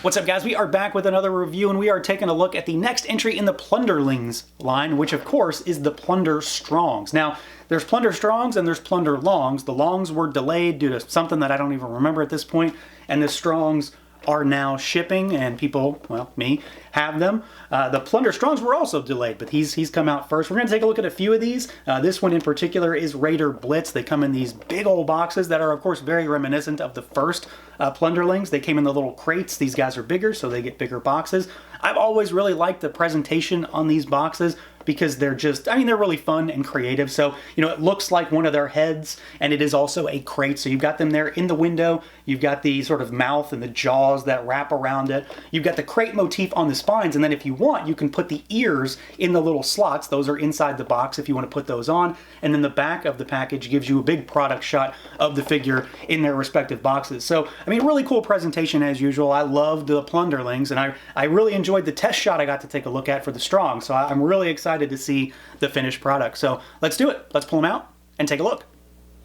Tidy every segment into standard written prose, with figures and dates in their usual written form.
What's up, guys? We are back with another review, and we are taking a look at the next entry in the Plunderlings line, which of course is the Plunderstrongs. Now, there's Plunderstrongs and there's Plunderlongs. The Longs were delayed due to something that I don't even remember at this point, and the Strongs are now shipping, and people, well, me, have them. The Plunderstrongs were also delayed, but he's come out first. We're going to take a look at a few of these. This one in particular is Raider Blitz. They come in these big old boxes that are, of course, very reminiscent of the first Plunderlings. They came in the little crates. These guys are bigger, so they get bigger boxes. I've always really liked the presentation on these boxes because they're just, I mean, they're really fun and creative. So, you know, it looks like one of their heads, and it is also a crate. So you've got them there in the window. You've got the sort of mouth and the jaws that wrap around it. You've got the crate motif on the spines, and then if you want, you can put the ears in the little slots. Those are inside the box if you want to put those on. And then the back of the package gives you a big product shot of the figure in their respective boxes. So, I mean, really cool presentation as usual. I loved the Plunderlings, and I really enjoyed the test shot I got to take a look at for the Strong. So I'm really excited to see the finished product. So let's do it. Let's pull them out and take a look.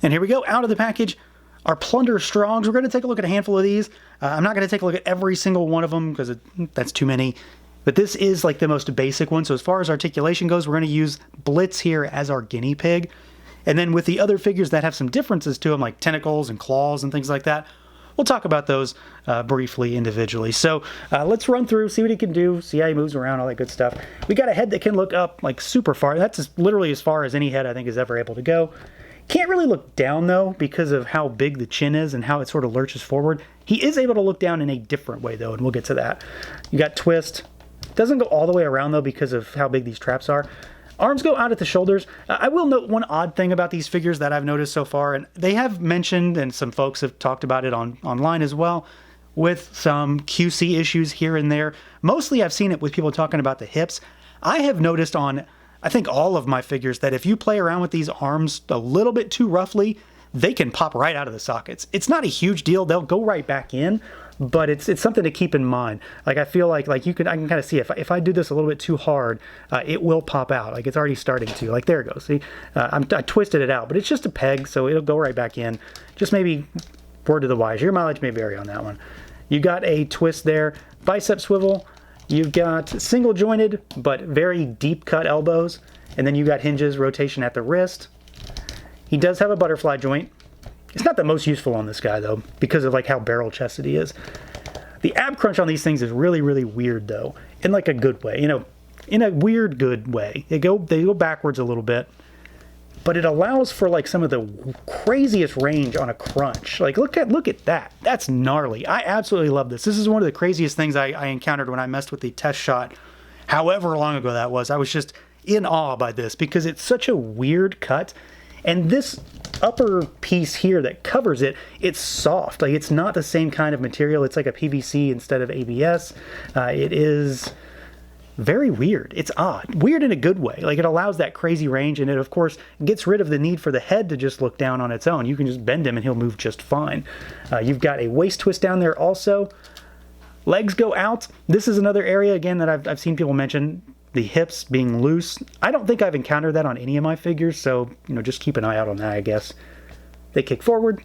And here we go, out of the package, our Plunderstrongs. We're going to take a look at a handful of these. I'm not going to take a look at every single one of them because that's too many. But this is like the most basic one. So as far as articulation goes, we're going to use Blitz here as our guinea pig. And then with the other figures that have some differences to them, like tentacles and claws and things like that, we'll talk about those briefly individually. So let's run through, see what he can do, see how he moves around, all that good stuff. We got a head that can look up like super far. That's literally as far as any head I think is ever able to go. Can't really look down though because of how big the chin is and how it sort of lurches forward. He is able to look down in a different way though, and we'll get to that. You got twist. Doesn't go all the way around though because of how big these traps are. Arms go out at the shoulders. I will note one odd thing about these figures that I've noticed so far, and they have mentioned, and some folks have talked about it online as well, with some QC issues here and there. Mostly I've seen it with people talking about the hips. I have noticed on, I think, all of my figures that if you play around with these arms a little bit too roughly, they can pop right out of the sockets. It's not a huge deal. They'll go right back in. But it's something to keep in mind. Like I feel like I can kind of see if I do this a little bit too hard, it will pop out. Like it's already starting to. Like there it goes. See, I twisted it out, but it's just a peg, so it'll go right back in. Just maybe word to the wise. Your mileage may vary on that one. You got a twist there, bicep swivel. You've got single jointed but very deep cut elbows, and then you got hinges, rotation at the wrist. He does have a butterfly joint. It's not the most useful on this guy, though, because of like how barrel-chested he is. The ab crunch on these things is really, really weird, though, in like a good way. You know, in a weird, good way. They go backwards a little bit, but it allows for like some of the craziest range on a crunch. Like, look at that. That's gnarly. I absolutely love this. This is one of the craziest things I encountered when I messed with the test shot. However long ago that was, I was just in awe by this because it's such a weird cut. And this upper piece here that covers it, it's soft. Like it's not the same kind of material. It's like a PVC instead of ABS. It is very weird. It's odd. Weird in a good way. Like it allows that crazy range, and it of course gets rid of the need for the head to just look down on its own. You can just bend him and he'll move just fine. You've got a waist twist down there also. Legs go out. This is another area again that I've seen people mention. The hips being loose. I don't think I've encountered that on any of my figures, so you know, just keep an eye out on that, I guess. They kick forward,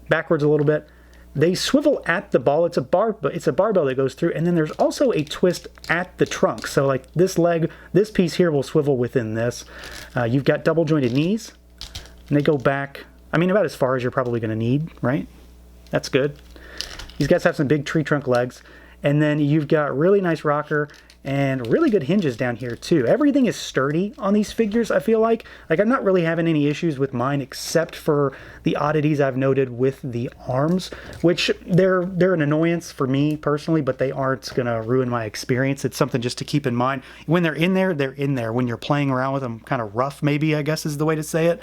backwards a little bit. They swivel at the ball. It's a barbell that goes through, and then there's also a twist at the trunk. So like this leg, this piece here will swivel within this. You've got double jointed knees, and they go back, I mean, about as far as you're probably going to need, right? That's good. These guys have some big tree trunk legs, and then you've got really nice rocker and really good hinges down here too. Everything is sturdy on these figures, I feel like. Like I'm not really having any issues with mine except for the oddities I've noted with the arms, which they're an annoyance for me personally, but they aren't gonna ruin my experience. It's something just to keep in mind. When they're in there, they're in there. When you're playing around with them kind of rough, maybe, I guess is the way to say it,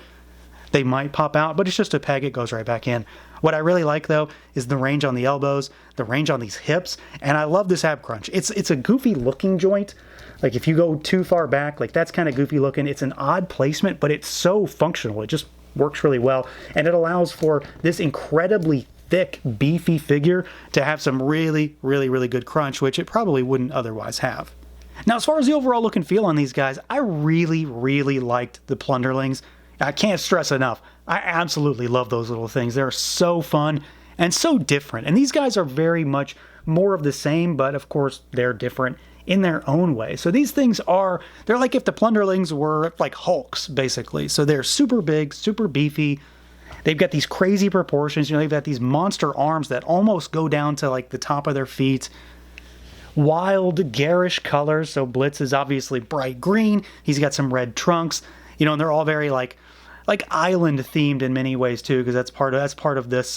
they might pop out, but it's just a peg, it goes right back in. What I really like though is the range on the elbows, the range on these hips, and I love this ab crunch. It's a goofy looking joint. Like if you go too far back, like that's kind of goofy looking. It's an odd placement, but it's so functional. It just works really well, and it allows for this incredibly thick, beefy figure to have some really, really, really good crunch, which it probably wouldn't otherwise have. Now, as far as the overall look and feel on these guys, I really, really liked the Plunderlings. I can't stress enough. I absolutely love those little things. They're so fun and so different. And these guys are very much more of the same, but of course they're different in their own way. So these things they're like if the Plunderlings were like Hulks, basically. So they're super big, super beefy. They've got these crazy proportions. They've got these monster arms that almost go down to like the top of their feet. Wild, garish colors. So Blitz is obviously bright green. He's got some red trunks. And they're all very like island themed in many ways too, because that's part of this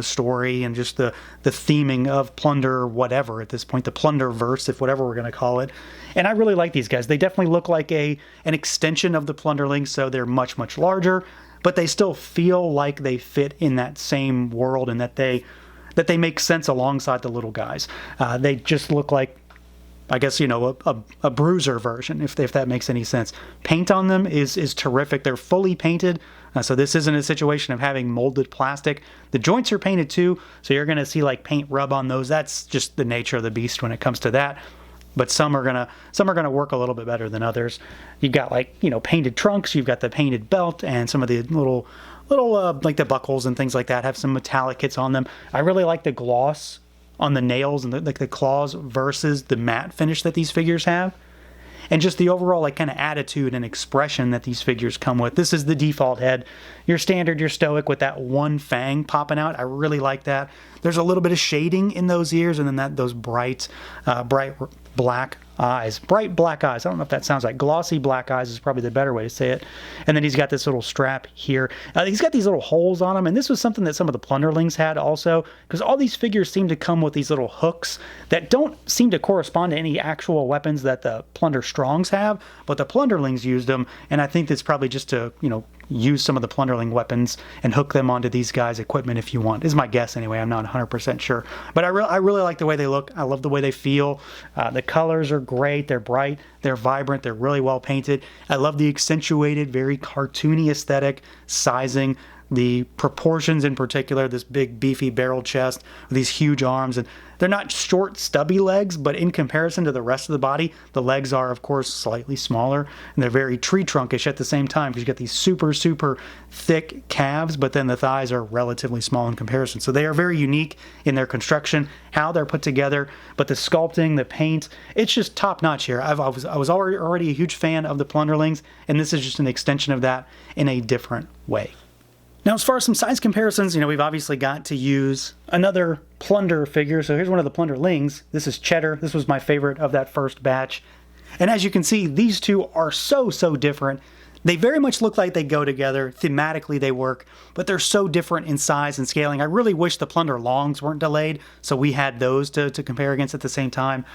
story and just the theming of Plunder whatever at this point, the Plunderverse, if whatever we're going to call it. And I really like these guys. They definitely look like an extension of the Plunderlings, so they're much, much larger, but they still feel like they fit in that same world and that they make sense alongside the little guys. They just look like, I guess, a bruiser version, if that makes any sense. Paint on them is terrific. They're fully painted, so this isn't a situation of having molded plastic. The joints are painted too, so you're going to see like paint rub on those. That's just the nature of the beast when it comes to that. But some are gonna work a little bit better than others. You've got painted trunks. You've got the painted belt, and some of the little like the buckles and things like that have some metallic hits on them. I really like the gloss on the nails and the claws versus the matte finish that these figures have, and just the overall kind of attitude and expression that these figures come with. This is the default head. Your standard, your stoic with that one fang popping out. I really like that. There's a little bit of shading in those ears, and then those bright black eyes. Bright black eyes. I don't know if that sounds right. Glossy black eyes is probably the better way to say it. And then he's got this little strap here. He's got these little holes on him, and this was something that some of the Plunderlings had also, because all these figures seem to come with these little hooks that don't seem to correspond to any actual weapons that the Plunderstrongs have, but the Plunderlings used them, and I think that's probably just to, use some of the Plunderling weapons and hook them onto these guys' equipment if you want, is my guess anyway. I'm not 100% sure. But I really like the way they look. I love the way they feel. The colors are great. They're bright. They're vibrant. They're really well painted. I love the accentuated, very cartoony aesthetic, sizing, the proportions in particular, this big beefy barrel chest with these huge arms, and they're not short stubby legs, but in comparison to the rest of the body, the legs are of course slightly smaller, and they're very tree trunkish at the same time, because you get these super thick calves, but then the thighs are relatively small in comparison. So they are very unique in their construction, how they're put together, but the sculpting, the paint, it's just top notch here. I was already a huge fan of the Plunderlings, and this is just an extension of that in a different way. Now, as far as some size comparisons, we've obviously got to use another Plunder figure. So here's one of the Plunderlings. This is Cheddar. This was my favorite of that first batch. And as you can see, these two are so different. They very much look like they go together. Thematically, they work, but they're so different in size and scaling. I really wish the Plunderlongs weren't delayed, so we had those to compare against at the same time.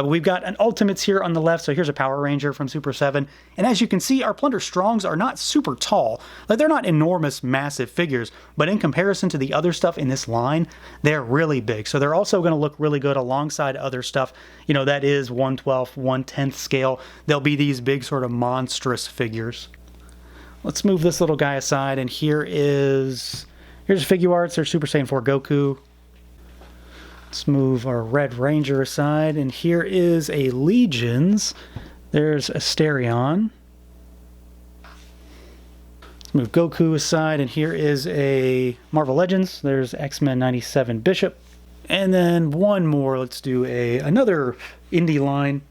We've got an Ultimates here on the left, so here's a Power Ranger from Super 7. And as you can see, our Plunderstrongs are not super tall. Like, they're not enormous, massive figures, but in comparison to the other stuff in this line, they're really big. So they're also going to look really good alongside other stuff, that is 1/12, 1/10 scale. They'll be these big sort of monstrous figures. Let's move this little guy aside, and here's Figuarts. There's Super Saiyan 4 Goku. Let's move our Red Ranger aside, and here is a Legions. There's Asterion. Let's move Goku aside, and here is a Marvel Legends. There's X-Men 97 Bishop. And then one more. Let's do another indie line.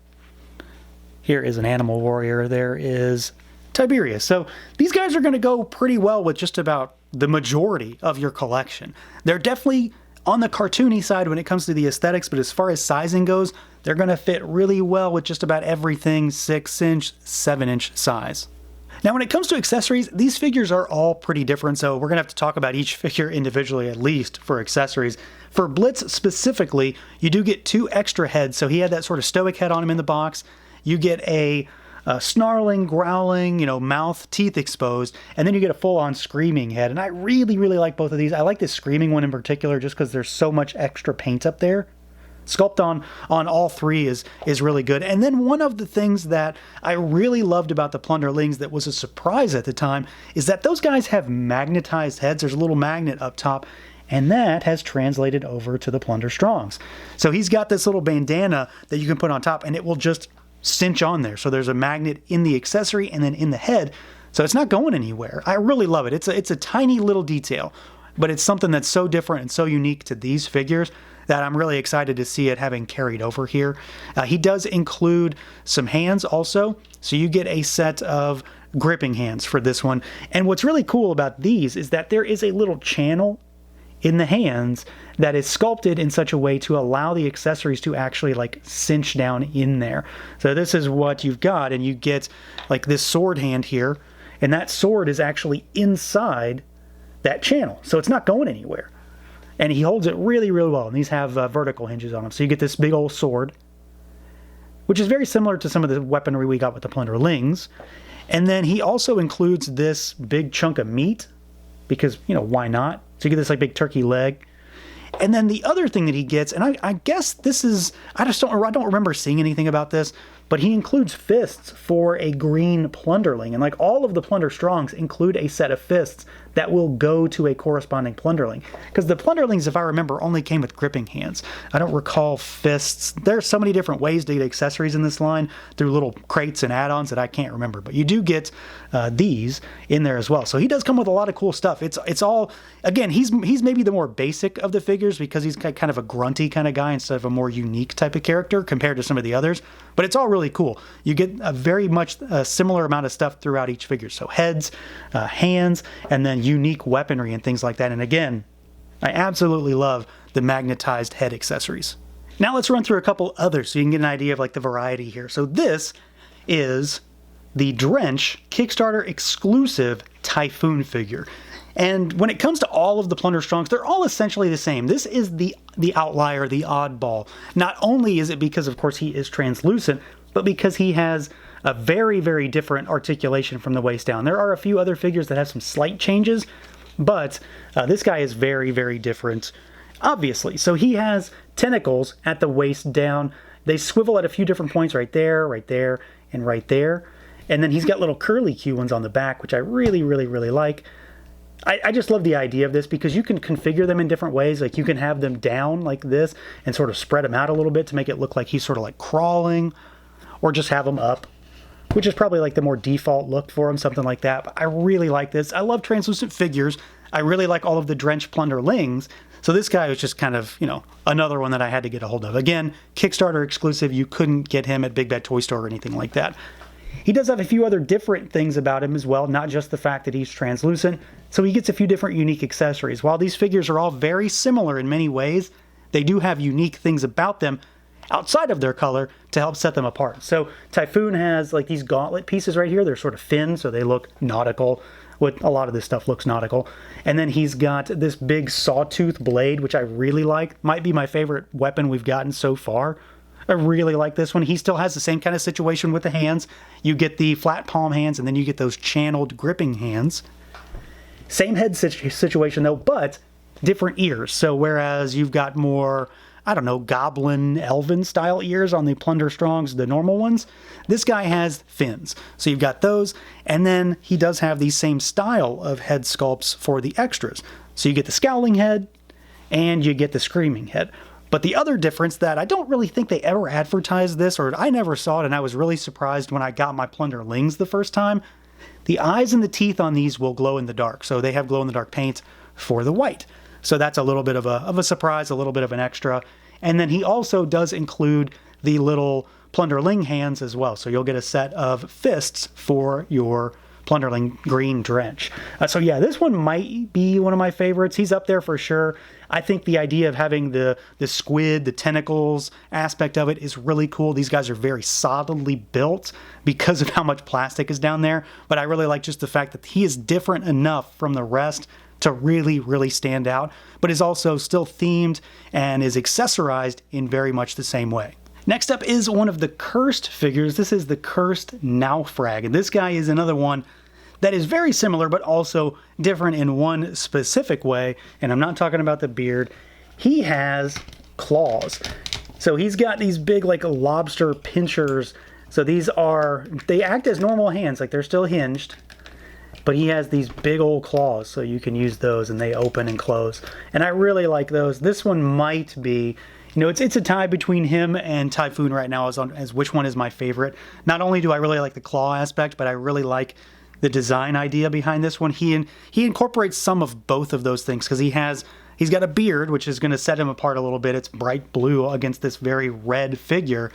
Here is an Animal Warrior. There is Tiberius. So these guys are going to go pretty well with just about the majority of your collection. They're definitely on the cartoony side when it comes to the aesthetics, but as far as sizing goes, they're going to fit really well with just about everything 6-inch, 7-inch size. Now, when it comes to accessories, these figures are all pretty different, so we're going to have to talk about each figure individually at least for accessories. For Blitz specifically, you do get 2 extra heads, so he had that sort of stoic head on him in the box. You get a snarling, growling, mouth, teeth exposed, and then you get a full-on screaming head. And I really like both of these. I like this screaming one in particular just because there's so much extra paint up there. Sculpt on all three is really good. And then one of the things that I really loved about the Plunderlings that was a surprise at the time is that those guys have magnetized heads. There's a little magnet up top, and that has translated over to the Plunderstrongs. So he's got this little bandana that you can put on top, and it will just cinch on there. So there's a magnet in the accessory and then in the head, so it's not going anywhere. I really love it. It's a tiny little detail, but it's something that's so different and so unique to these figures that I'm really excited to see it having carried over here. He does include some hands also, so you get a set of gripping hands for this one. And what's really cool about these is that there is a little channel in the hands that is sculpted in such a way to allow the accessories to actually like cinch down in there. So this is what you've got, and you get like this sword hand here, and that sword is actually inside that channel, so it's not going anywhere. And he holds it really, really well, and these have vertical hinges on them. So you get this big old sword, which is very similar to some of the weaponry we got with the Plunderlings. And then he also includes this big chunk of meat, because, you know, why not? So you get this like big turkey leg. And then the other thing that he gets, and I guess this is, I don't remember seeing anything about this, but he includes fists for a green Plunderling. And like all of the Plunderstrongs include a set of fists that will go to a corresponding Plunderling. Because the Plunderlings, if I remember, only came with gripping hands. I don't recall fists. There's so many different ways to get accessories in this line through little crates and add-ons that I can't remember. But you do get these in there as well. So he does come with a lot of cool stuff. It's all, again, he's maybe the more basic of the figures because he's kind of a grunty kind of guy instead of a more unique type of character compared to some of the others. But it's all really cool. You get a very much similar amount of stuff throughout each figure. So heads, hands, and then unique weaponry and things like that. And again, I absolutely love the magnetized head accessories. Now let's run through a couple others so you can get an idea of like the variety here. So this is the Drench Kickstarter exclusive Typhoon figure. And when it comes to all of the Plunderstrongs, they're all essentially the same. This is the outlier, the oddball. Not only is it because, of course, he is translucent, but because he has a very, very different articulation from the waist down. There are a few other figures that have some slight changes, but this guy is very, very different, obviously. So he has tentacles at the waist down. They swivel at a few different points right there, and right there. And then he's got little curly Q ones on the back, which I really, really, really like. I just love the idea of this because you can configure them in different ways. Like you can have them down like this and sort of spread them out a little bit to make it look like he's sort of like crawling, or just have them up, which is probably like the more default look for him, something like that. But I really like this. I love translucent figures. I really like all of the Drench Plunderlings. So this guy was just kind of, you know, another one that I had to get a hold of. Again, Kickstarter exclusive. You couldn't get him at Big Bad Toy Store or anything like that. He does have a few other different things about him as well, not just the fact that he's translucent. So he gets a few different unique accessories. While these figures are all very similar in many ways, they do have unique things about them outside of their color to help set them apart. So Typhoon has like these gauntlet pieces right here. They're sort of finned, so they look nautical. What a lot of this stuff looks nautical. And then he's got this big sawtooth blade, which I really like. Might be my favorite weapon we've gotten so far. I really like this one. He still has the same kind of situation with the hands. You get the flat palm hands, and then you get those channeled gripping hands. Same head situation though, but different ears. So whereas you've got more, I don't know, goblin, elven style ears on the Plunderstrongs, the normal ones, this guy has fins. So you've got those, and then he does have the same style of head sculpts for the extras. So you get the scowling head, and you get the screaming head. But the other difference that I don't really think they ever advertised this, or I never saw it, and I was really surprised when I got my Plunderlings the first time, the eyes and the teeth on these will glow in the dark. So they have glow-in-the-dark paint for the white. So that's a little bit of a surprise, a little bit of an extra. And then he also does include the little Plunderling hands as well. So you'll get a set of fists for your Plunderling Green Drench. So yeah, this one might be one of my favorites. He's up there for sure. I think the idea of having the squid, the tentacles aspect of it is really cool. These guys are very solidly built because of how much plastic is down there. But I really like just the fact that he is different enough from the rest to really, really stand out, but is also still themed and is accessorized in very much the same way. Next up is one of the cursed figures. This is the cursed Frag, and this guy is another one that is very similar but also different in one specific way, and I'm not talking about the beard. He has claws. So he's got these big like lobster pinchers. So they act as normal hands, like they're still hinged, but he has these big old claws, so you can use those and they open and close. And I really like those. This one might be, you know, it's a tie between him and Typhoon right now as which one is my favorite. Not only do I really like the claw aspect, but I really like the design idea behind this one. He incorporates some of both of those things because he has He's got a beard, which is going to set him apart a little bit. It's bright blue against this very red figure.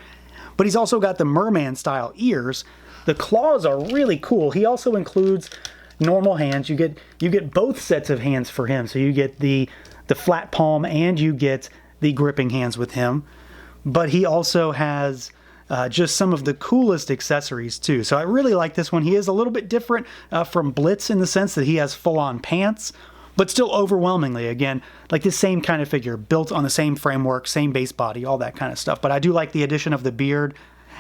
But he's also got the merman-style ears. The claws are really cool. He also includes normal hands. You get both sets of hands for him. So you get the flat palm and you get the gripping hands with him. But he also has just some of the coolest accessories too. So I really like this one. He is a little bit different from Blitz in the sense that he has full-on pants, but still overwhelmingly, again, like the same kind of figure, built on the same framework, same base body, all that kind of stuff. But I do like the addition of the beard,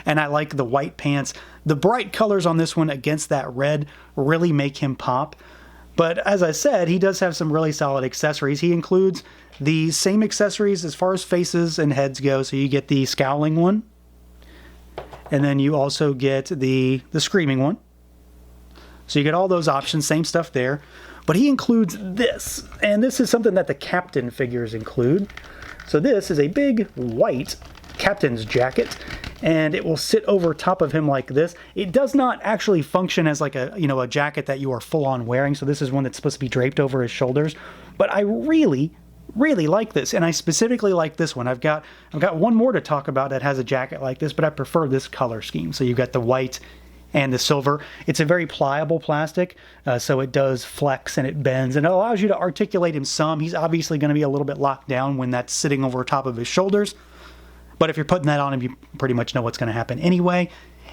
and I like the white pants. The bright colors on this one against that red really make him pop. But as I said, he does have some really solid accessories. He includes the same accessories as far as faces and heads go. So you get the scowling one, and then you also get the screaming one. So you get all those options, same stuff there. But he includes this, and this is something that the captain figures include. So this is a big white captain's jacket, and it will sit over top of him like this. It does not actually function as like a, a jacket that you are full on wearing. So this is one that's supposed to be draped over his shoulders. But I really like this, and I specifically like this one. I've got one more to talk about that has a jacket like this, but I prefer this color scheme. So you've got the white and the silver. It's a very pliable plastic, so it does flex and it bends, and it allows you to articulate him some. He's obviously going to be a little bit locked down when that's sitting over top of his shoulders, but if you're putting that on him, you pretty much know what's going to happen anyway.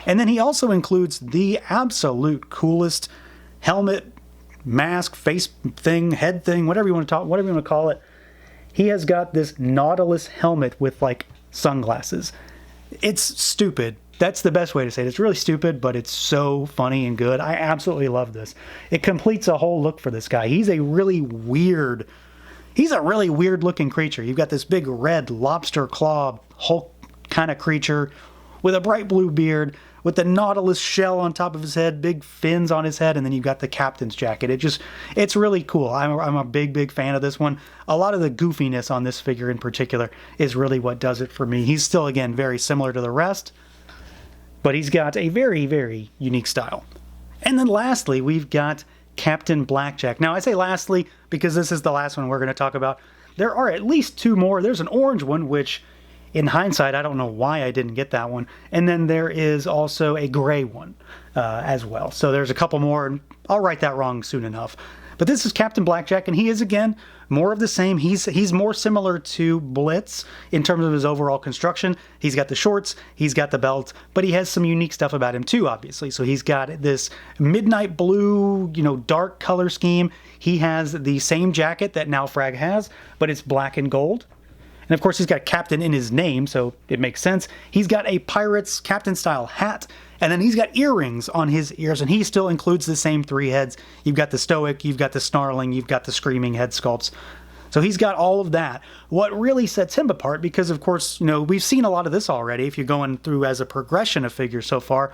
And then he also includes the absolute coolest helmet, mask, face thing, head thing, whatever you want to call it. He has got this Nautilus helmet with like sunglasses. It's stupid. That's the best way to say it. It's really stupid, but it's so funny and good. I absolutely love this. It completes a whole look for this guy. He's a really weird looking creature. You've got this big red lobster claw Hulk kind of creature with a bright blue beard, with the Nautilus shell on top of his head, big fins on his head, and then you've got the captain's jacket. It's really cool. I'm a big fan of this one. A lot of the goofiness on this figure in particular is really what does it for me. He's still, again, very similar to the rest, but he's got a very unique style. And then lastly, we've got Captain Blackjack. Now, I say lastly because this is the last one we're going to talk about. There are at least two more. There's an orange one, which in hindsight, I don't know why I didn't get that one. And then there is also a gray one as well. So there's a couple more, and I'll write that wrong soon enough. But this is Captain Blackjack, and he is, again, more of the same. He's more similar to Blitz in terms of his overall construction. He's got the shorts, he's got the belt, but he has some unique stuff about him too, obviously. So he's got this midnight blue, dark color scheme. He has the same jacket that now Frag has, but it's black and gold. And of course, he's got Captain in his name, so it makes sense. He's got a pirate's captain-style hat, and then he's got earrings on his ears, and he still includes the same three heads. You've got the stoic, you've got the snarling, you've got the screaming head sculpts. So he's got all of that. What really sets him apart, because of course, we've seen a lot of this already if you're going through as a progression of figures so far,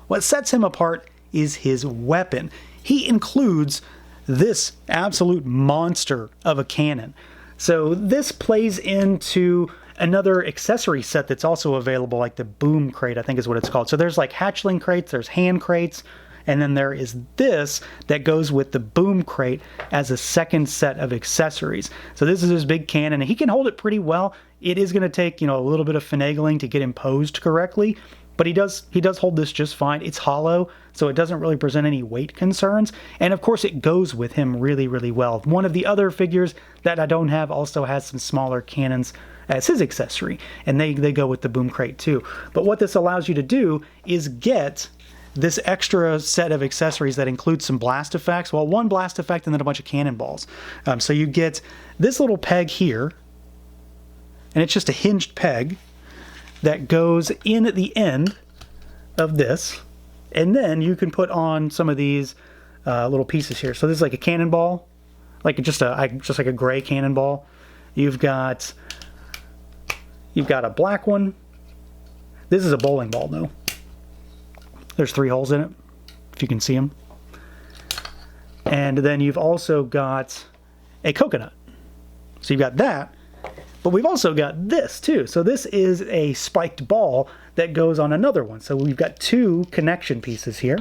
what sets him apart is his weapon. He includes this absolute monster of a cannon. So this plays into another accessory set that's also available, like the boom crate, I think is what it's called. So there's like hatchling crates, there's hand crates, and then there is this that goes with the boom crate as a second set of accessories. So this is his big cannon, and he can hold it pretty well. It is going to take, a little bit of finagling to get him posed correctly, but he does hold this just fine. It's hollow, so it doesn't really present any weight concerns. And of course, it goes with him really well. One of the other figures that I don't have also has some smaller cannons as his accessory, and they go with the boom crate too. But what this allows you to do is get this extra set of accessories that includes some blast effects. Well, one blast effect and then a bunch of cannonballs. So you get this little peg here, and it's just a hinged peg that goes in at the end of this, and then you can put on some of these little pieces here. So this is like a cannonball, like just like a gray cannonball. You've got a black one. This is a bowling ball though. There's 3 holes in it, if you can see them. And then you've also got a coconut. So you've got that. But we've also got this too. So this is a spiked ball that goes on another one. So we've got 2 connection pieces here.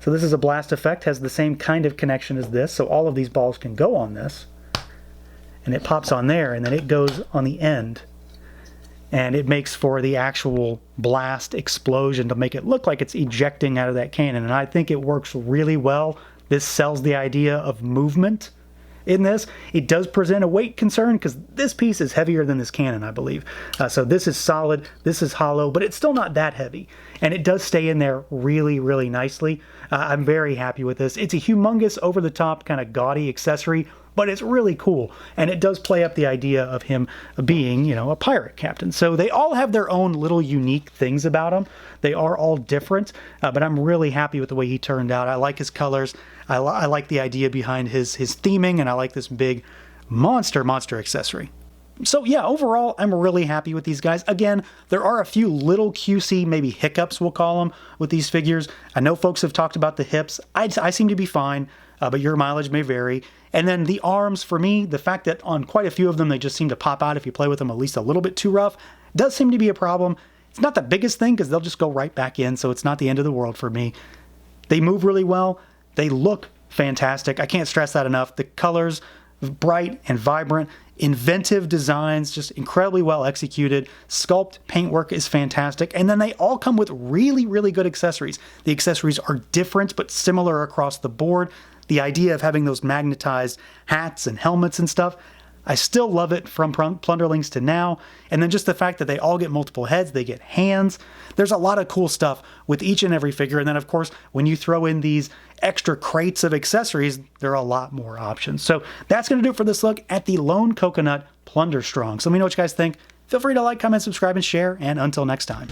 So this is a blast effect, has the same kind of connection as this. So all of these balls can go on this. and it pops on there, and then it goes on the end. And it makes for the actual blast explosion to make it look like it's ejecting out of that cannon. And I think it works really well. This sells the idea of movement in this. It does present a weight concern because this piece is heavier than this cannon, I believe. So this is solid, this is hollow, but it's still not that heavy. And it does stay in there really, really nicely. I'm very happy with this. It's a humongous, over-the-top, kind of gaudy accessory, but it's really cool. And it does play up the idea of him being, you know, a pirate captain. So they all have their own little unique things about them. They are all different, but I'm really happy with the way he turned out. I like his colors. I like the idea behind his theming, and I like this big monster accessory. So yeah, overall, I'm really happy with these guys. Again, there are a few little QC, maybe hiccups, we'll call them, with these figures. I know folks have talked about the hips. I seem to be fine, but your mileage may vary. And then the arms, for me, the fact that on quite a few of them, they just seem to pop out if you play with them at least a little bit too rough, does seem to be a problem. It's not the biggest thing because they'll just go right back in, so it's not the end of the world for me. They move really well. They look fantastic. I can't stress that enough. The colors, bright and vibrant, inventive designs, just incredibly well executed. Sculpt, paintwork is fantastic. And then they all come with really, really good accessories. The accessories are different but similar across the board. The idea of having those magnetized hats and helmets and stuff, I still love it from Plunderlings to now. And then just the fact that they all get multiple heads, they get hands. There's a lot of cool stuff with each and every figure. And then, of course, when you throw in these extra crates of accessories, there are a lot more options. So that's going to do it for this look at the Lone Coconut Plunderstrongs. So let me know what you guys think. Feel free to like, comment, subscribe, and share. And until next time.